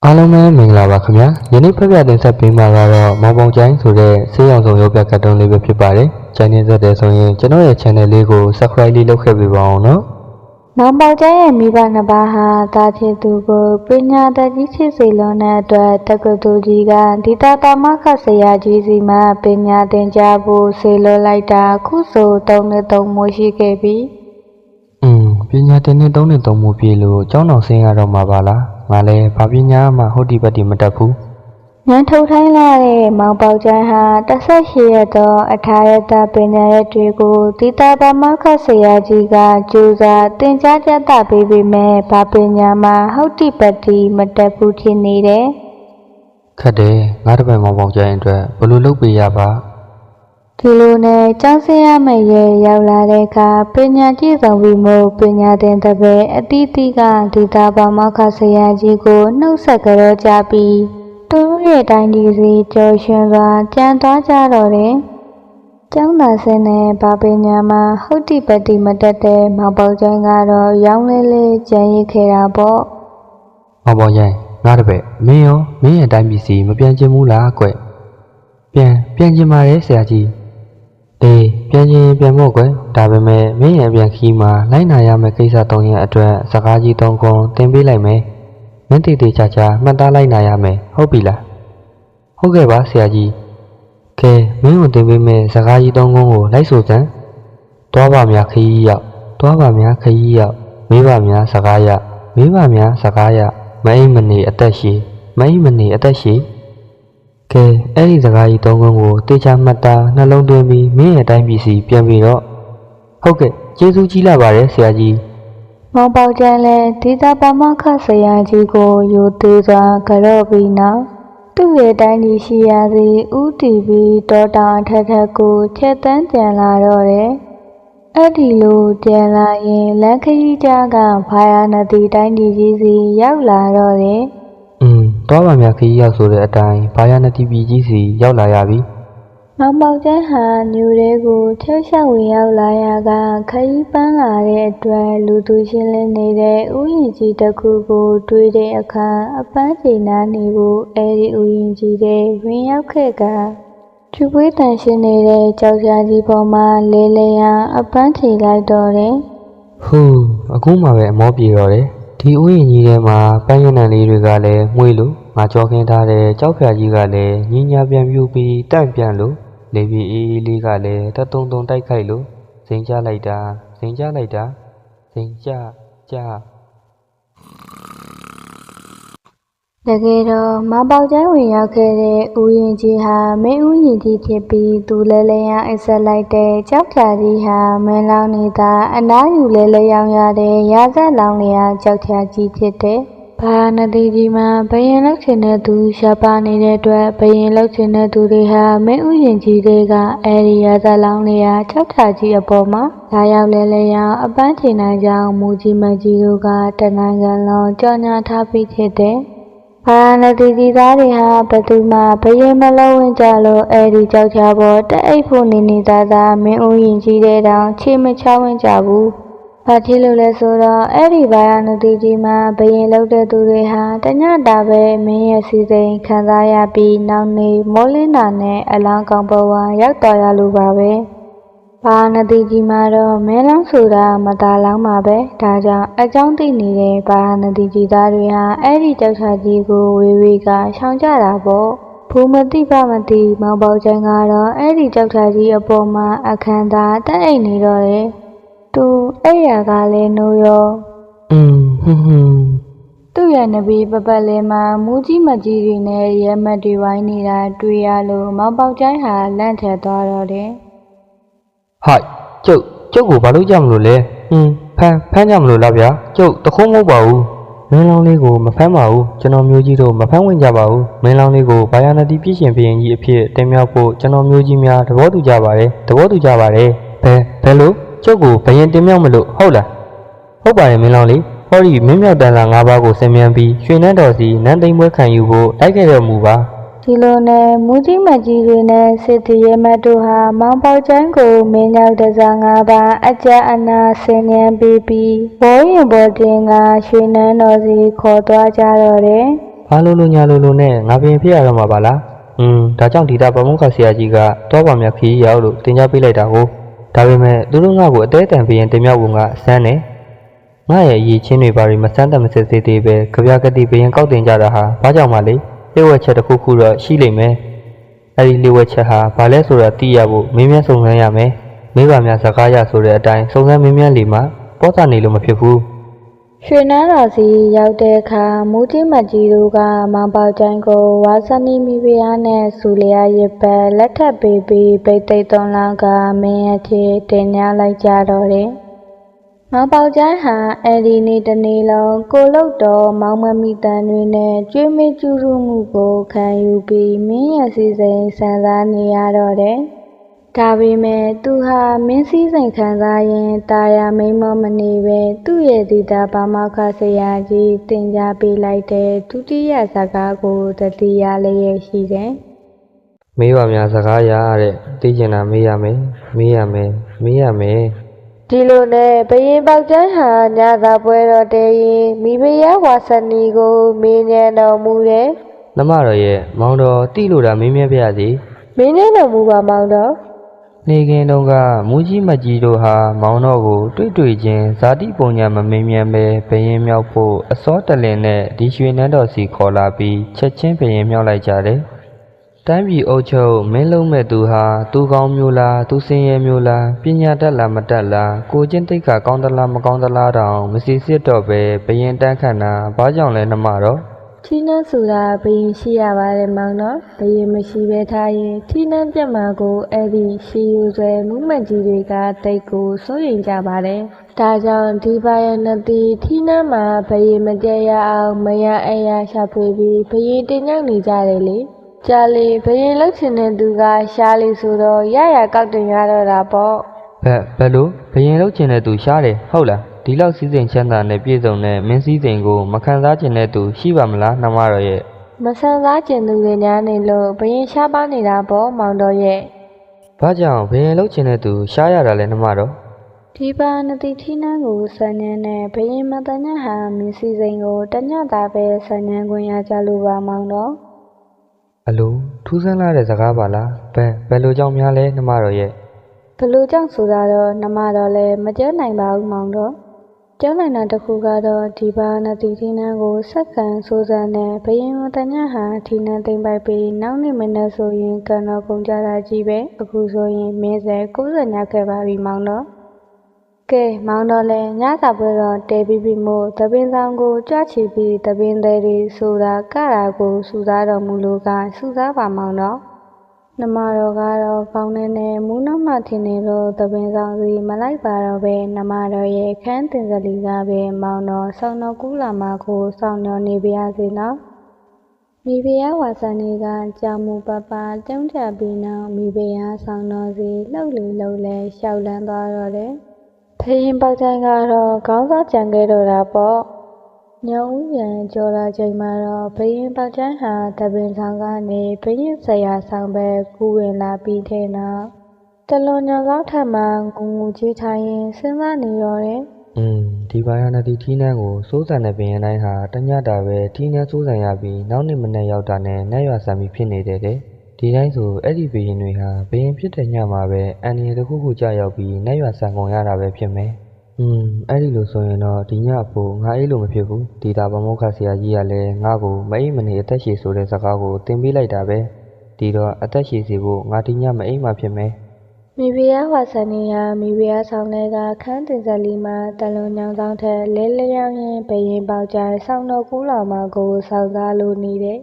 အားလုံးပဲမင်္ဂလာပါခင်ဗျာယနေ့ဖက်ပြတင်ဆက်ပေးမှာကတော့မောင်ပေါင်ချိုင်းဆိုတဲ့ဆေးရောင်စုံရုပ်ပြကတ်တုန်းလေးပဲဖြစ်ပါတယ်ချိုင်းနေသက်တယ်ဆိုရင်ကျွန်တော်ရဲ့ channel လေးကို subscribe လေးလုပ်ခဲ့ပေးပါအောင်နော်မောင်ပေါင်ချိုင်းရဲ့မိဘနှစ်ပါးဟာတာချစ်သူကိုပညာတတ်ကြီးချစ်စေလွန်တဲ့အတွက်တက္ကသိုလ်ကြီးကဒီတာတာမခဆရာကြီးစီမှပညာသင်ကြားဖို့ဆေလွန်လိုက်တာခုဆို3နှစ်3မိုးရှိခဲ့ပြီပညာသင်နှစ်3နှစ်3မိုးပြည့်လို့ကျောင်းတော်ဆင်းရတော့မှာပါလားငါလည်းဘာပညာမှဟုတ်ဒီပတ်တိမတတ်ဘူးညံထုတ်ထိုင်းလာတဲ့မောင်ပေါချိုင်းဟာ18ရက်သောအထာရတပညာရက်တွေကိုဒီတာပါမခဆရာကြီးကကြိုးစားသင်ကြားကြတာပေးပေမဲ့ဘာပညာမှဟုတ်ဒီပတ်တိမတတ်ဘူးဖြစ်နေတယ်ခက်တယ်ငါတပည့်မောင်ပေါချိုင်းအတွက်ဘယ်လိုလုပ်ပေးရပါဒီလိုနဲ့ကျောင်းဆင်းရမယ့်ရေရောက်လာတဲ့အခါပညာကြည့်ဆောင်ပြီးမို့ပညာသင်တဲ့ပဲအတီးတီးကဒီတာပါမခဆရာကြီးကိုနှုတ်ဆက်ကြတော့ကြပြီးသူတို့ရဲ့တိုင်းဒီစီကြော်ရှင်စွာကြံသွားကြတော့တယ်။ကျောင်းသားစင်းနဲ့ဘာပညာမှာဟုတ်တိပတိမတက်တဲ့မောင်ပေါချိုင်းကတော့ရောင်းလေးလေးကြံရစ်ခဲ့တာပေါ့။မောင်ပေါချိုင်းငါတပည့်မင်းရောမင်းရဲ့တိုင်းပြည်စီမပြန်ချင်ဘူးလားကွ။ပြန်ချင်ပါတယ်ဆရာကြီး။အေးပြန်ချင်ပြန်မို့ကွ။ဒါပေမဲ့မင်းရဲ့ပြန်ခီးမှာလိုက်နာရမယ့်ကိစ္စ3ရက်အတွက်စကားကြီး3ခုသင်ပေးလိုက်မယ်။မင်းတေချာချာမှတ်သားလိုက်နာရမယ်ဟုတ်ပြီလားဟုတ်ကဲ့ပါဆရာကြီးကဲမင်းကိုတင်ပေးမယ်စကားကြီး3ခုကိုလိုက်ဆိုစမ်းတွားပါများခရီးရောက်တွားပါများခရီးရောက်မေးပါများစကားရမေးပါများစကားရမအိမ်မနေအသက်ရှိမအိမ်မနေအသက်ရှိကဲအဲ့ဒီစကားကြီး3ခုကိုတေချာမှတ်သားနှလုံးသွင်းပြီးမင်းရဲ့တိုင်းပြည်စီပြန်ပြီးတော့ဟုတ်ကဲ့ကျေးဇူးကြီးလာပါတယ်ဆရာကြီးမောင်ပေါကျန်းလည်းဒီသာပါမခဆရာကြီးကိုယူသေးစွာကြော့ပြီးနောက်သူ့ရဲ့တိုင်းကြီးရှိရာစီဥတီပြီးတောတောင်ထက်ထက်ကိုချက်တန်းကြံလာတော့တယ်။အဲ့ဒီလိုကြံလာရင်လက်ခရီးကြားကဘာယာနဒီတိုင်းကြီးစီရောက်လာတော့တယ်။တော့ပါများခရီးရောက်ဆိုတဲ့အတိုင်းဘာယာနဒီပြည်ကြီးစီရောက်လာရပြီ။မောင်ပေါကျန်းဟာမြို့ထဲကိုချောက်ချောက်ဝင်ရောက်လာရကခရီးပန်းလာတဲ့အတွက်လူသူရှင်းလင်းနေတဲ့ဥယျာဉ်ကြီးတစ်ခုကိုတွေ့တဲ့အခါအပန်းချိန်နားနေဖို့အဲဒီဥယျာဉ်ကြီးထဲဝင်ရောက်ခဲ့ကကျူပွေးတန်ရှင်းနေတဲ့ကြောက်ရှားကြီးပေါ်မှာလဲလဲရန်အပန်းချိန်လိုက်တော့တယ်။ဟူးအခုမှပဲအမောပြေတော့တယ်။ဒီဥယျာဉ်ကြီးထဲမှာပန်းရနံလေးတွေကလည်းမှုေးလို့ငါကြောခင်းထားတဲ့ကြောက်ဖြာကြီးကလည်းညင်ညာပြန်ပြူပြီးတန့်ပြန်လို့လေပြေးအေးလေးကလည်းတတုံတုံတိုက်ခိုက်လို့စိန်ကြလိုက်တာစိန်ကြကြတကယ်တော့မပေါကျန်းဝင်ရောက်ခဲ့တဲ့ဥယျာဉ်ကြီးဟာမင်းဥယျာဉ်ကြီးဖြစ်ပြီးသူလဲလဲရအဆက်လိုက်တဲ့ကြောက်ဖြာကြီးဟာမင်းလောင်နေတာအနားယူလဲလဲရောင်ရတဲ့ရာဇက်လောင်လျာကြောက်ဖြာကြီးဖြစ်တဲ့ဘာနဒီကြီးမှာဘယင်လောက်ချင်တဲ့သူရှားပါနေတဲ့အတွက်ဘယင်လောက်ချင်တဲ့သူတွေဟာမင်းဥယျာဉ်ကြီးတွေကအဲဒီရာဇလောင်းလေးရာ၆ထကြီးအပေါ်မှာလာရောက်လဲလဲရအပန်းချိန်နိုင်ကြောင်းမူကြီးမကြီးတို့ကတနိုင်ငံလုံးကြော်ညာထားပြီးဖြစ်တဲ့ဘာနဒီကြီးသားတွေဟာဘသူမှဘယင်မလုံးဝင်ကြလို့အဲဒီကြောက်ချပေါ်တအိတ်ဖို့နေသားသားမင်းဥယျာဉ်ကြီးတဲ့တောင်ချေမချဝင်ကြဘူးဘာဖြစ်လို့လဲဆိုတော့အဲ့ဒီဘာယာနတိကြီးမှာဘယင်လောက်တဲ့သူတွေဟာတညတာပဲမင်းရဲ့စီစိန်ခံစားရပြီးနောက်နေ့မိုးလင်းတာနဲ့အလောင်းကောင်ဘဝရောက်တော်ရလို့ပါပဲဘာယာနတိကြီးမှာတော့မင်းလောင်းဆိုတာမသားလောင်းပါပဲဒါကြောင့်အကြောင်းသိနေတဲ့ဘာယာနတိကြီးသားတွေဟာအဲ့ဒီကြောက်ချကြီးကိုဝေဝေကရှောင်ကြတာပေါ့ဘူမတိပမတိမောင်ပေါချင်ကတော့အဲ့ဒီကြောက်ချကြီးအပေါ်မှာအခမ်းသာတက်အိတ်နေတော့တယ်သူအဲ့ရကလည်းနိုးရောသူ့ရဲ့နဘီပပတ်လေးမှာမူကြီးမကြီးတွေနဲ့ရဲမတ်တွေဝိုင်းနေတာတွေ့ရလို့မောင်ပေါချိုင်းဟာလန့်ထက်သွားတော့တယ်ဟိုက်ကျုပ်ကိုဘာလို့ကြမလို့လဲဖမ်းကြမလို့လားဗျာကျုပ်တခုံးမဟုတ်ပါဘူးမင်းလောင်းလေးကိုမဖမ်းပါဘူးကျွန်တော်မျိုးကြီးတို့မဖမ်းဝင်ကြပါဘူးမင်းလောင်းလေးကိုဘာယာနတိပြည့်ရှင်ဘရင်ကြီးအဖြစ်တင်မြောက်ဖို့ကျွန်တော်မျိုးကြီးများသဘောတူကြပါတယ်ဘယ်လိုကျုပ်ကိုဘယင်တင်မြောက်မလို့ဟုတ်လားဟုတ်ပါတယ်မင်းလောင်လေးဟောဒီမင်းမြောက်တန်လာ၅ပါးကိုဆင်မြန်ပြီးရွှေနှန်းတော်စီနန်းသိမ်းပွဲခံယူဖို့တိုက်ခဲ့တော်မူပါဒီလိုနဲ့မူကြီးမကြီးတွေနဲ့စစ်တီရဲမတ်တို့ဟာမောင်ပေါချန်းကိုမင်းမြောက်တစား၅ပါးအကြအနာဆင်ញံပြီးဘောရင်ဘောတင်ကရွှေနှန်းတော်စီခေါ်သွားကြတော့တယ် ဘာလို့ညာလို့နဲ့ငါပြင်ဖြစ်ရတော့မှာပါလားဒါကြောင့်ဒီတာပမုခဆရာကြီးကတော့ပါမြခီးရောက်လို့တင် जा ပေးလိုက်တာကိုဒါပေမဲ့သူတို့ငါ့ကိုအသေးအတန်ပြရင်တင်မြောက်ဖို့ငါအစမ်းတယ်ငါရဲ့အရေးချင်းတွေဘာတွေမစမ်းသက်မစစ်သေးသေးပဲကြပြကတိပြရင်ကောက်တင်ကြတာဟာဘာကြောင့်မှလဲလျှို့ဝှက်ချက်တစ်ခုခုတော့ရှိလိမ့်မယ်အဲ့ဒီလျှို့ဝှက်ချက်ဟာဘာလဲဆိုတာသိရဖို့မင်းများစုံစမ်းရမယ်မိဘများစကားရဆိုတဲ့အတိုင်းစုံစမ်းမင်းများလီမှာပေါ်တာနေလို့မဖြစ်ဘူး ရွှေနန်းတော်စီရောက်တဲ့အခါမူကြီးမကြီးတို့ကမောင်ပေါကျိုင်းကိုဝါစနီမီဖျားနဲ့ဆူလျာရစ်ပတ်လက်ထပ်ပေးပြီးဗိတ်သိက်သွန်လောင်းကမင်းအဖြစ်တင်ညာလိုက်ကြတော့တယ်။မောင်ပေါကျိုင်းဟာအဲ့ဒီနေ့တစ်နေ့လုံးကိုလုတ်တော်မောင်မမီတန်တွေနဲ့ကျွေးမေးကျူးစုမှုကိုခံယူပြီးမင်းရဲ့စီစဉ်ဆန်စားနေရတော့တယ်။ဒါပေမဲ့သူဟာမင်းစည်းစိမ်ခံစားရင်တာယာမိန်မမနေပဲသူ့ရဲ့ဒီတာဘာမောက်ခဆရာကြီးတင် जा ပေးလိုက်တဲ့ဒုတိယဇာကားကိုတတိယလည်းရရှိတယ်။ မေးပါများစကားရတဲ့သိကျင်တာမေးရမယ်ဒီလိုနဲ့ဘရင်ပေါက်ကျန်းဟာညသာပွဲတော်တည်းရင်မိဖုရားဝါစနီကိုမေးမြန်းတော်မူတယ် နမတော်ရဲ့မောင်တော်တိလို့တာမင်းမြဲပြရစီ ။မေးမြန်းတော်မူပါမောင်တော် နေခင်တုန်းကမူကြီးမကြီးတို့ဟာမောင်တော်ကိုတွေ့ချင်းဇာတိပုံညာမမင်းမြန်းပဲဘရင်မြောက်ဖို့အစောတလင်နဲ့ဒီရွှေနန်းတော်စီခေါ်လာပြီးချက်ချင်းဘရင်မြောက်လိုက်ကြတယ်တိုင်းပြည်အုပ်ချုပ်မင်းလုံးမဲ့သူဟာသူကောင်းမျိုးလားသူစင်ရဲမျိုးလားပညာတတ်လားမတတ်လားကိုချင်းတိတ်ခါကောင်းသလားမကောင်းသလားတောင်မစီစစ်တော့ပဲဘရင်တန်းခန့်တာဘာကြောင့်လဲနမတော် ထီးနှန်းဆိုတာဘရင်ရှိရပါတယ်မောင်တော်ဘရင်မရှိပဲထားရင်ထီးနှန်းပြတ်မှာကိုအဲ့ဒီရှိယူဆွဲမူမတ်ကြီးတွေကတိတ်ကိုစိုးရိမ်ကြပါတယ်ဒါကြောင့်ဒီပါရဏတိထီးနှန်းမှာဘရင်မကြဲရအောင်မရအရာရှာဖွေပြီးဘရင်တင်ညောက်နေကြတယ်လေကြာလေဘရင်လှုပ်ချင်တဲ့သူကရှားလေဆိုတော့ရကောက်တင်ရတော့တာပေါ့ ဘယ်လိုဘရင်လောက်ကျင်တဲ့သူရှားတယ်ဟုတ်လားဒီလောက်စည်းစိမ်ချမ်းသာနဲ့ပြည့်စုံတဲ့မင်းစည်းစိမ်ကိုမခံစားကျင်တဲ့သူရှိပါမလားနှမတော်ရဲ့ မဆန်စားကျင်သူတွေများနေလို့ဘရင်ရှားပါနေတာပေါ့မောင်တော်ရဲ့ ဘာကြောင့်ဘရင်လောက်ကျင်တဲ့သူရှားရတာလဲနှမတော် ဒီပါနတိထီးနှန်းကိုဆန်ញန်းနဲ့ဘရင်မတညဟာမင်းစီစိန်ကိုတညတာပဲဆန်ញန်းခွင့်ရကြလို့ပါမောင်တော် အလိုထူးဆန်းလာတဲ့စကားပါလားဘယ်လိုကြောင့်များလဲနှမတော်ရဲ့ ဘလို့ကြောင့်ဆိုတာတော့နှမတော်လည်းမပြောနိုင်ပါဘူးမောင်တော်ပြောနိုင်တာတစ်ခုကတော့ဒီပါနတိထီးနှန်းကိုဆက်ခံစိုးစံနဲ့ဘရင်မတညဟာထီးနှန်းသိမ့်ပိုက်ပြီးနောက်နေ့မနေ့ဆိုရင်ကံတော်ကုန်ကြတာကြီးပဲအခုဆိုရင်မင်းဆက်90ညခဲ့ပါပြီမောင်တော် ကဲမောင်တော်လည်းညစာပွဲတော့တဲပြီးပြီမို့သပင်ဆောင်ကိုကြွချီပြီးသပင်သေးတွေဆိုတာကတာကိုစူစားတော်မူလို့ကစူစားပါမောင်တော်နမတော်ကတော့ကောင်းနေမူးနောက်မှထင်နေလို့သပင်ဆောင်စီမလိုက်ပါတော့ပဲနမတော်ရဲ့ခန်းတင်စလီကပဲမောင်တော်ဆောင်းတော်ကူးလာမှကိုစောင့်မျှော်နေပါရစေနော်မိဖုရားဝါစနေကကြောင်မူပပတုံးထပြီးနောက်မိဖုရားဆောင်တော်စီလှုပ်လေလှုပ်လဲရှောက်လန်းသွားတော့တယ် ဖရင်ပေါက်တိုင်းကတော့ခေါင်းစားကြံခဲ့တော့တာပေါ့ညောင်ဦးရန်ကြော်လာချိန်မှာတော့ဖရင်ပေါက်တိုင်းဟာတပင်ဆောင်ကနေဖရင်ဆရာဆောင်ပဲကူးဝင်လာပြီးထဲနောက်တလွန်ညောင်ကောက်ထက်မှငူကြီးထိုင်ရင်စဉ်းစားနေတော့တယ် ဒီဘာယာနတီထီးနှန်းကိုစိုးစံတဲ့ဘရင်တိုင်းဟာတညတာပဲထီးနှန်းစိုးစံရပြီးနောက်နေ့မနေ့ရောက်တာနဲ့နတ်ရွာဆံပြီးဖြစ်နေတယ်တဲ့ဒီတိုင်းဆိုအဲ့ဒီဘရင်တွေဟာဘရင်ဖြစ်တဲ့ညမှာပဲအန်ဒီတစ်ခုခုကြာရောက်ပြီးနတ်ရွာဆံကုန်ရတာပဲဖြစ်မယ်အဲ့ဒီလိုဆိုရင်တော့ဒီညအဖို့ငါအေးလို့မဖြစ်ဘူးဒီတာဗမောက္ခဆရာကြီးကလည်းငါ့ကိုမအိမ်မနေအသက်ရှည်ဆိုတဲ့စကားကိုသင်ပေးလိုက်တာပဲဒီတော့အသက်ရှည်စီဖို့ငါဒီညမအိမ်မှဖြစ်မယ် မိဖုရားဝါစနေဟာမိဖုရားဆောင်တွေကခန်းတင်စလီမှာတလွန်ညောင်ဆောင်ထက်လဲလျောင်းရင်ဘရင်ပေါက်ကြဆောင်းတော်ကူးလာမှကိုစောက်သားလို့နေတယ်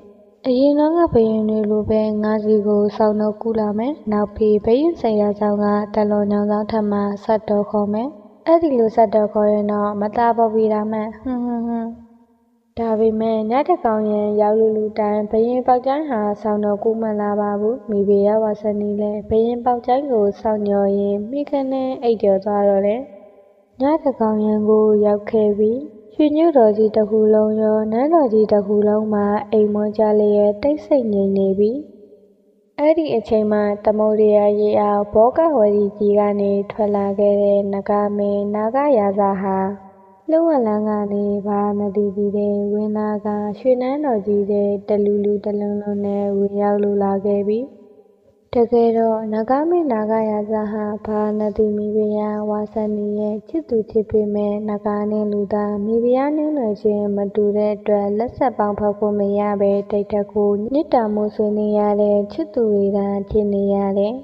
အရင်တော့ကဘရင်တွေလိုပဲငါးစီကိုစောင်းတော့ကူးလာမယ်နောက်ပြီးဘရင်ဆရာဆောင်ကတလွန်ညောင်ဆောင်ထပ်မှဆက်တော်ခေါ်မယ်အဲ့ဒီလိုဆက်တော်ခေါ်ရင်တော့မသားပေါ်ပြီးတာမှဒါပေမဲ့ညတကောင်ရင်ရောက်လူတိုင်းဘရင်ပေါက်ကျိုင်းဟာဆောင်းတော်ကူးမလာပါဘူးမိဖုရားဝါစနေလဲဘရင်ပေါက်ကျိုင်းကိုစောင့်ညော်ရင်မိခနဲ့အိတ်ကျော်သွားတော့တယ်ညတကောင်ရင်ကိုရောက်ခဲ့ပြီးရွှေညွတ်တော်ကြီးတစ်ခုလုံးရောနန်းတော်ကြီးတစ်ခုလုံးမှာအိမ်မွန်းကြလျက်တိတ်ဆိတ်ငြိမ်နေပြီအဲ့ဒီအချိန်မှာသမုဒ္ဒရာရေအောက်ဘောကဝရီကြီးကနေထွက်လာခဲ့တဲ့နဂမင်းနာဂရာဇာဟာ လှဝက်လန်းကနေဘာနတီကြီးတဲ့ဝင်းလာကရွှေနန်းတော်ကြီးတဲ့တလူလူတလုံးလုံးနဲ့ဝင်ရောက်လူလာခဲ့ပြီတကယ်တော့နဂမင်းနာဂရာဇဟာဘာနတီမိဖုရားဝါဆန်နီရဲ့ချစ်သူချစ်ပေမဲ့နဂါနဲ့လူသားမိဖုရားနင်းလွယ်ခြင်းမတူတဲ့အတွက်လက်ဆက်ပေါင်းဖောက်ဖို့မရပဲတိတ်တကူနစ်တာမှုဆွေးနေရတဲ့ချစ်သူတွေသာဖြစ်နေရတယ်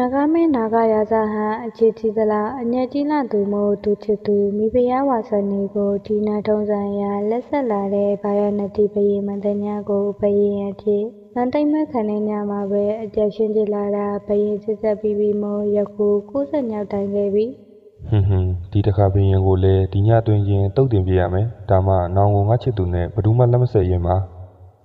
နဂမင်းနာဂရာဇဟာအခြေကြီးသလားအညက်ကြီးလာသူမို့သူချစ်သူမိဖုရားဝါဆန်နီကိုဒီနာထုံးစံရာလက်ဆက်လာတဲ့ဘာယနတိဘယေမန္တညာကိုဘယေအဖြစ်နန်တိတ်မဲ့ခံနေညမှာပဲအကျရှင်ပြလာတာဘယင်စစ်ဆက်ပြီးပြီးမို့ယခု90ညောက်တိုင်ခဲ့ပြီဒီတစ်ခါဘရင်ကိုလည်းဒီညတွင်ချင်းတုတ်တင်ပြရမယ်ဒါမှနောင်ကိုငါချစ်သူနဲ့ဘယ်သူမှလက်မဆက်ရင်ပါ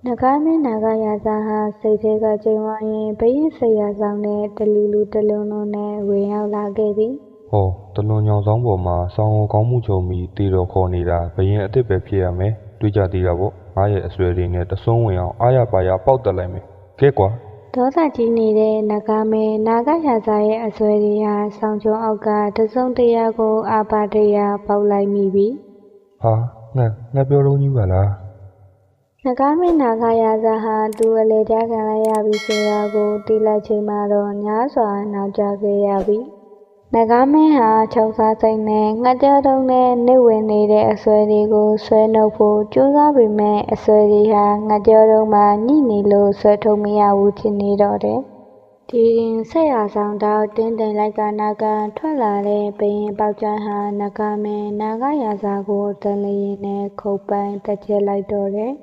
နဂမင်းနာဂရာဇဟာစိတ်ထဲကကြိမ်ဝါရင်ဘယင်ဆေးရဆောင်တဲ့တလူလူတလုံးလုံးနဲ့ဝင်ရောက်လာခဲ့ပြီဟောတလွန်ညောင်ဆောင်ပေါ်မှာဆောင်းကောင်းမှုချုံပြီးတေတော်ခေါ်နေတာဘရင်အစ်စ်ပဲဖြစ်ရမယ်တွေ့ကြသေးတာပေါ့ငါရဲ့အဆွဲလေးနဲ့တဆုံးဝင်အောင်အားရပါရပေါက်တက်လိုက်မယ်ကဲကွာဒေါသကြီးနေတဲ့နဂမင်းနာဂရာဇရဲ့အဆွဲတွေဟာဆောင်းချုံအောက်ကတစုံတရာကိုအာပါတရာပေါက်လိုက်မိပြီဟာငါပြောလုံးကြီးပါလားနဂမင်းနာဂရာဇဟာသူ့အလေကြားခံလိုက်ရပြီဆိုတာကိုသိလိုက်ချိန်မှာတော့ညားစွာနောက်ကျခဲ့ရပြီနဂမင်းဟာခြုံစားစိတ်နဲ့ငှက်ကြောတုံးနဲ့နေဝင်နေတဲ့အဆွဲတွေကိုဆွဲနှုတ်ဖို့ကြိုးစားပေမဲ့အဆွဲတွေဟာငှက်ကြောတုံးမှာညှိနေလို့ဆွဲထုတ်မရဘူးဖြစ်နေတော့တယ်ဒီရင်ဆက်ရဆောင်တော့တင်းတင်လိုက်ကနာကန်ထွက်လာတဲ့ဘရင်ပေါက်ကျန်းဟာနဂမင်းနာဂရာဇကိုတန်လျင်နဲ့ခုတ်ပိုင်းတက်ချလိုက်တော့တယ်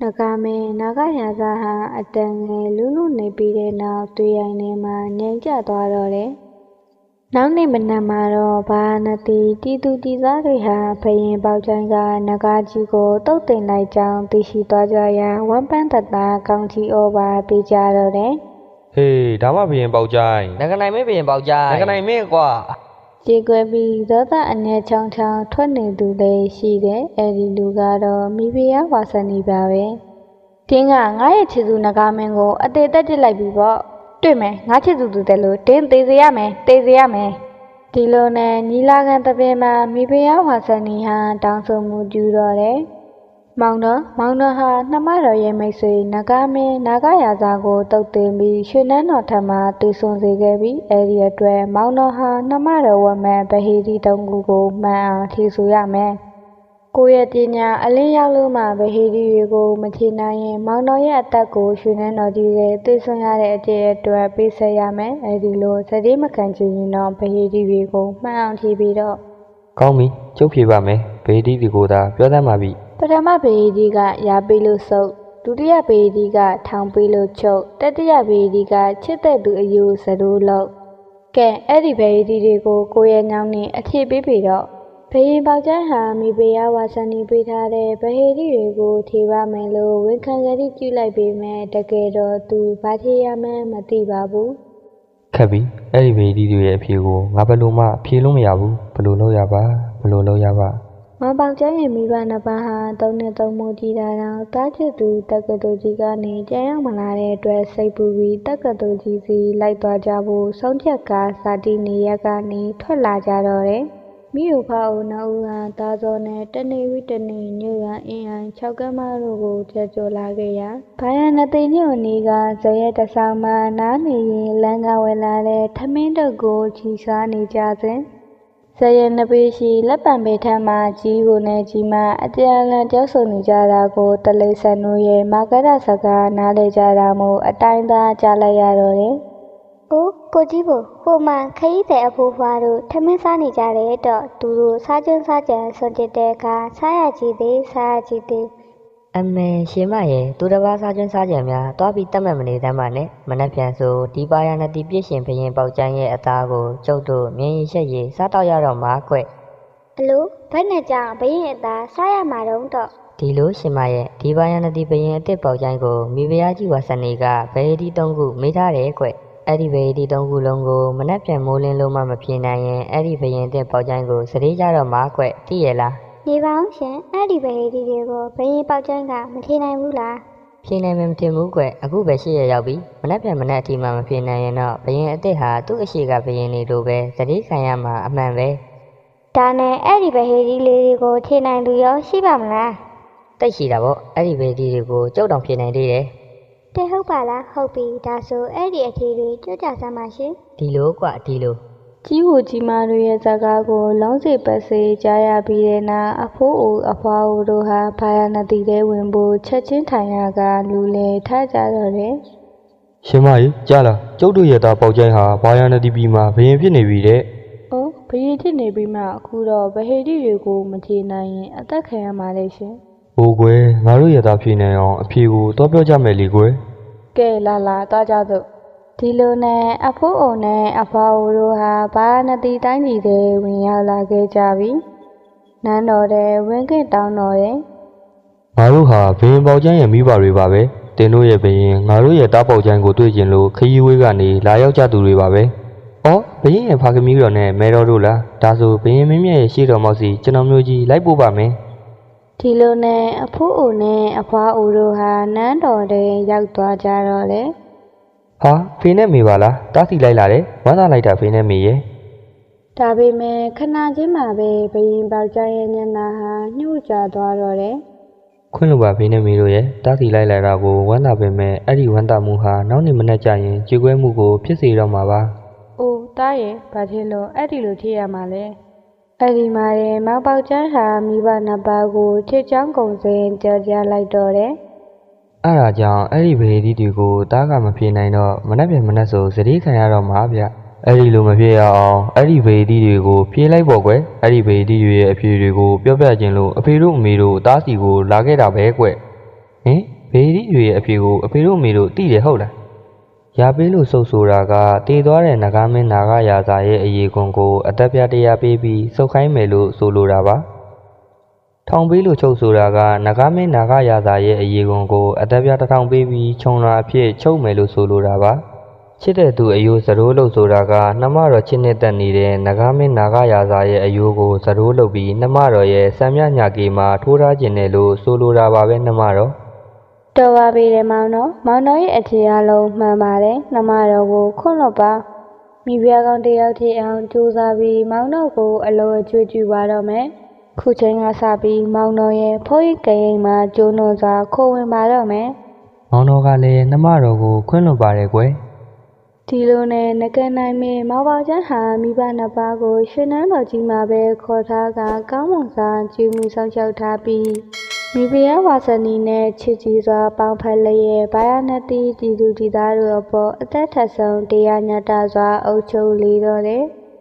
နဂမင်းနာဂရာဇဟာအတန်ငယ်လူလူနေပြီးတဲ့နောက်တွေ့ရိုင်းထဲမှာငြိမ်ကျသွားတော့တယ်နောက်နေ့မနက်မှာတော့ဘာနတိတီသူတီသားတွေဟာဘရင်ပေါက်ကျန်းကနဂါကြီးကိုတုတ်တင်လိုက်ကြောင်းသိရှိသွားကြရာဝမ်ပန်းတတာကောင်းကြီးဩဘာပေးကြတော့တယ်ဟေးဒါမှဘရင်ပေါက်ကျန်းနဂနိုင်မင်းဘရင်ပေါက်ကျန်းနဂနိုင်မင်းကွာကြေကွဲပြီးဒေါသအငဲချောင်းချောင်းထွက်နေသူလည်းရှိတယ်အဲဒီလူကတော့မိဖုရားဝါဆန်နီပါပဲတင်းကငါရဲ့ချစ်သူနဂါမင်းကိုအသေးတက်ပစ်လိုက်ပြီပေါ့တွေ့မယ်ငါချစ်သူတဲ့လို့တင်းသေးစေရမယ်ဒီလိုနဲ့ညီလာခံတပင်မှာမိဖုရားဝါဆန်နီဟာတောင်းဆိုမှုပြုတော့တယ်မောင်တော်ဟာနှမတော်ရဲ့မိတ်ဆွေနဂါမင်းနာဂရာဇကိုတုတ်တင်ပြီးရွှေနန်းတော်ထံမှတူဆွန်စေခဲ့ပြီးအဲဒီအတွက်မောင်တော်ဟာနှမတော်ဝမန်ဗဟေဒီတုံးကူကိုမှန်အောင်ထီဆူရမယ်ကိုယ့်ရဲ့ပညာအလင်းရောက်လို့မှဗဟေဒီတွေကိုမချေနိုင်ရင်မောင်တော်ရဲ့အသက်ကိုရွှေနန်းတော်ကြီးရဲ့သိဆွန်ရတဲ့အကျင့်အတွက်ပေးဆက်ရမယ်အဲဒီလိုစတိမခံချင်ရင်တော့ဗဟေဒီတွေကိုမှန်အောင်ထီပြီးတော့ကောင်းပြီကျုပ်ဖြေပါမယ်ဗဟေဒီတွေကိုသာပြောတတ်မှာပြီပထမဗဟေဒီကရာပေးလို့စုပ်ဒုတိယဗဟေဒီကထောင်ပေးလို့ချုပ်တတိယဗဟေဒီကချစ်တဲ့သူအယူစတိုးလို့ကဲအဲ့ဒီဗဟေဒီတွေကိုကိုယ့်ရဲ့ညောင်းနဲ့အဖြေပေးပြီတော့ဘယင်ပေါက်ကျန်းဟာမိဖုရားဝါဆန်နီပေးထားတဲ့ဗဟေဒီတွေကိုဖြေပါမယ်လို့ဝန်ခံကြတိပြုလိုက်ပေမဲ့တကယ်တော့သူဘာဖြေရမှန်းမသိပါဘူးခက်ပြီအဲ့ဒီဗဟေဒီတွေရဲ့အဖြေကိုငါဘယ်လိုမှဖြေလို့မရဘူးဘယ်လိုလုပ်ရပါမောင်ပေါက်ကျန်းရဲ့မိဘနှစ်ပါးဟာသုံးနဲ့သုံးမိုးကြည့်တာတော့တားချစ်သူတက္ကသိုလ်ကြီးကနေကြံရောက်မလာတဲ့အတွက်စိတ်ပူပြီးတက္ကသိုလ်ကြီးစီလိုက်သွားကြဖို့ဆုံးဖြတ်ကာစာတီနေရက်ကနေထွက်လာကြတော့တယ်မိယိုဖအုံနောက်ဦးဟာတာဇော်နဲ့တနေဝိတနေညွရအင်းအိုင်6ကမ်းမတို့ကိုချက်ကျော်လာခဲ့ရာဘာယနသိညို့နီကဇရက်တဆောင်မှနားနေရင်လမ်းကဝဲလာတဲ့ထမင်းတုပ်ကိုချီစားနေကြစဉ်ဇယနပေရှိလက်ပံပေထမ်းမှာကြီးကိုနဲ့ကြီးမအပြန်အလှန်ကြောက်ဆုံနေကြတာကိုတလိဆန်တို့ရဲ့မာကရစကားနားလေကြတာမို့အတိုင်းသားကြားလိုက်ရတော့တယ်။အိုးကိုကြီးဘိုဟိုမှာခရီးသည်အဖိုးဖွားတို့ထမင်းစားနေကြတယ်တော့သူတို့စားကြံဆွန်ကျစ်တဲ့အခါစားရကြည့်သေးအမေရှင်မရဲ့သူတစ်ပါးစားကြံများတွားပြီးတတ်မှတ်မနေတမ်းပါနဲ့မနှက်ပြန်ဆိုဒီပါရဏတိပြည့်ရှင်ဘရင်ပေါက်ကျန်းရဲ့အသားကိုကျုပ်တို့မြင်းရည်ရှက်ရည်စားတော့ရတော့မှာကွအလိုဘယ်နဲ့ကြောင့်ဘရင်အသားစားရမှာတော့ဒီလိုရှင်မရဲ့ဒီပါရဏတိဘရင်အစ်စ်ပေါက်ကျန်းကိုမိဖုရားကြီးဝါဆန်နေကဗေဒီ3ခုမေးထားတယ်ကွအဲ့ဒီဗေဒီ3ခုလုံးကိုမနှက်ပြန်မိုးလင်းလို့မှမပြေနိုင်ရင်အဲ့ဒီဘရင်အစ်စ်ပေါက်ကျန်းကိုစတေးကြတော့မှာကွသိရလားနေပါအောင်ရှင်အဲ့ဒီဗဟေဒီတွေကိုဘရင်ပေါက်ကျန်းကမထင်နိုင်ဘူးလားဖြေနိုင်မှမထင်ဘူးကွအခုပဲ8ရက်ရောက်ပြီမနှက်ပြန်မနှက်အထိမှမဖြေနိုင်ရင်တော့ဘရင်အစ်စ်ဟာသူ့အရှိကဘရင်နေလိုပဲသတိခံရမှာအမှန်ပဲဒ ဒါနဲ့အဲ့ဒီဗဟေဒီလေးတွေကိုဖြေနိုင်သူရောရှိပါမလား တိတ်ရှိတာပေါ့အဲ့ဒီဗေဒီတွေကိုကြောက်တောင်ဖြေနိုင်သေးတယ် တဲ့ဟုတ်ပါလားဟုတ်ပြီဒါဆိုအဲ့ဒီအထီတွေကြွကြစမ်းပါရှင် ဒီလိုကွာဒီလို ကြီးကိုကြီးမားတို့ရဲ့ဇာကားကိုလုံးစိပတ်စေကြားရပြီးတဲ့နောက်အဖိုးအိုအဖွားအိုတို့ဟာဘာယာနတိထဲဝင်ဖို့ချက်ချင်းထိုင်ရကလူလေထားကြတော့တယ် ရှင်မကြီးကြားလားကျုပ်တို့ရဲ့သားပေါက်ကျိုင်းဟာဘာယာနတီပီမှာဘယင်ဖြစ်နေပြီတဲ့ ။အော်ဘယင်ဖြစ်နေပြီးမှအခုတော့ဗဟေတိတွေကိုမထေနိုင်ရင်အသက်ခံရမှာလေရှင် ဟိုကွယ်ငါတို့ရဲ့သားဖြေနိုင်အောင်အဖြေကိုတော့ပြောကြမယ်လေကွယ် ။ကဲလာလာတားကြစို့ဒီလိုနဲ့အဖိုးအိုနဲ့အဖွားအိုတို့ဟာဘာယာနတိတိုင်းကြီးတွေဝင်ရောက်လာခဲ့ကြပြီ။နန်းတော်တဲ့ဝင်းကင့်တောင်းတော်ရဲ့ ငါတို့ဟာဘယင်ပေါက်ကျိုင်းရဲ့မိဘတွေပါပဲတင်တို့ရဲ့ဘယင်ငါတို့ရဲ့သားပေါက်ကျိုင်းကိုတွေ့ကျင်လို့ခရီးဝေးကနေလာရောက်ကြသူတွေပါပဲအော်ဘယင်ရဲ့ဖာကမီးတော်နဲ့မဲတော်တို့လားဒါဆိုဘယင်မင်းမြတ်ရဲ့ရှေ့တော်မောက်စီကျွန်တော်မျိုးကြီးလိုက်ပို့ပါမယ် ဒီလိုနဲ့အဖိုးအိုနဲ့အဖွားအိုတို့ဟာနန်းတော်တဲ့ရောက်သွားကြတော့လေ ဟာဖေနဲ့မေပါလားတားစီလိုက်လာတယ်ဝမ်းသာလိုက်တာဖေနဲ့မေရဲ့ ဒါပေမဲ့ခဏချင်းမှပဲဘယင်ပေါက်ကြရဲ့မျက်နှာဟာညှို့ကျသွားတော့တယ် ခွင့်လို့ပါဖေနဲ့မေတို့ရဲ့တားစီလိုက်လာတာကိုဝမ်းသာပေမဲ့အဲ့ဒီဝမ်းသာမှုဟာနောက်နေ့မနေ့ကျရင်ကြေကွဲမှုကိုဖြစ်စေတော့မှာပါ ။အိုးတားရဲ့ဘာဖြစ်လို့အဲ့ဒီလိုထိရမှာလဲ။အဲ့ဒီမှာတဲ့မောင်ပေါက်ကျန်းဟာမိဘနှစ်ပါးကိုချစ်ချောင်းကုန်စင်ကြော်ကြလိုက်တော့တယ် အဲ့ဒါကြောင့်အဲ့ဒီဗေဒီတွေကိုတားကမဖြေနိုင်တော့မနှက်ပြန်မနှက်ဆိုစတိခံရတော့မှာဗျအဲ့ဒီလိုမဖြစ်ရအောင်အဲ့ဒီဗေဒီတွေကိုဖြေလိုက်ပေါ့ကွယ်အဲ့ဒီဗေဒီတွေရဲ့အဖြေတွေကိုပြောပြခြင်းလို့အဖေတို့အမေတို့တားစီကိုလာခဲ့တာပဲကွဟင်ဗေဒီတွေရဲ့အဖြေကိုအဖေတို့အမေတို့သိတယ်ဟုတ်လားရပေးလို့စုပ်ဆိုတာကတည်သွားတဲ့နဂါမင်းနာဂရာဇာရဲ့အရေးခွန်ကိုအသက်ပြတရားပေးပြီးစုပ်ခိုင်းမယ်လို့ဆိုလိုတာပါထောင်ပေးလို့ချုပ်ဆိုတာကနဂါမင်းနာဂရာဇာရဲ့အရေးခွန်ကိုအသက်ပြတစ်ထောင်ပေးပြီးခြုံလာအဖြစ်ချုပ်မယ်လို့ဆိုလိုတာပါချစ်တဲ့သူအယိုးစရိုးလို့ဆိုတာကနှမတော်ချစ်နှစ်သက်နေတဲ့နဂါမင်းနာဂရာဇာရဲ့အယိုးကိုစရိုးလုပ်ပြီးနှမတော်ရဲ့စံမြညာကေမှာထိုးထားခြင်းနဲ့လို့ဆိုလိုတာပါပဲနှမတော် ။တော်ပါပြီတဲ့မောင်တော်။မောင်တော်ရဲ့အထင်အလုံးမှန်ပါတယ်။နှမတော်ကိုခွန့်လွတ်ပါ။မိဖုရားကောင်းတစ်ယောက်ထိအောင်ကြိုးစားပြီးမောင်တော်ကိုအလိုအကျွေးကြည့်ပါတော့မယ်။ခုချိန်ကစပြီးမောင်တော်ရဲ့ဖိုးရိတ်ကရင်မှာကျိုးနွန်စွာခိုးဝင်ပါတော့မယ်။ မောင်တော်ကလည်းနှမတော်ကိုခွင့်လွှတ်ပါတယ်ကွယ် ဒီလိုနဲ့ငကနိုင်မေမောင်ပေါကျန်းဟာမိဘနှစ်ပါးကိုရွှေနန်းတော်ကြီးမှာပဲခေါ်ထားကကောင်းမွန်စွာကျူးမှုဆောင်ရှောက်ထားပြီးမိဖုရားဝါစနီနဲ့ချစ်ကြည်စွာပေါင်းဖက်လျက်ဘာယာနတိကြည်သူကြည်သားတို့အပေါ်အသက်ထက်ဆုံးတရားညတစွာအုပ်ချုပ်လေတော့တယ်။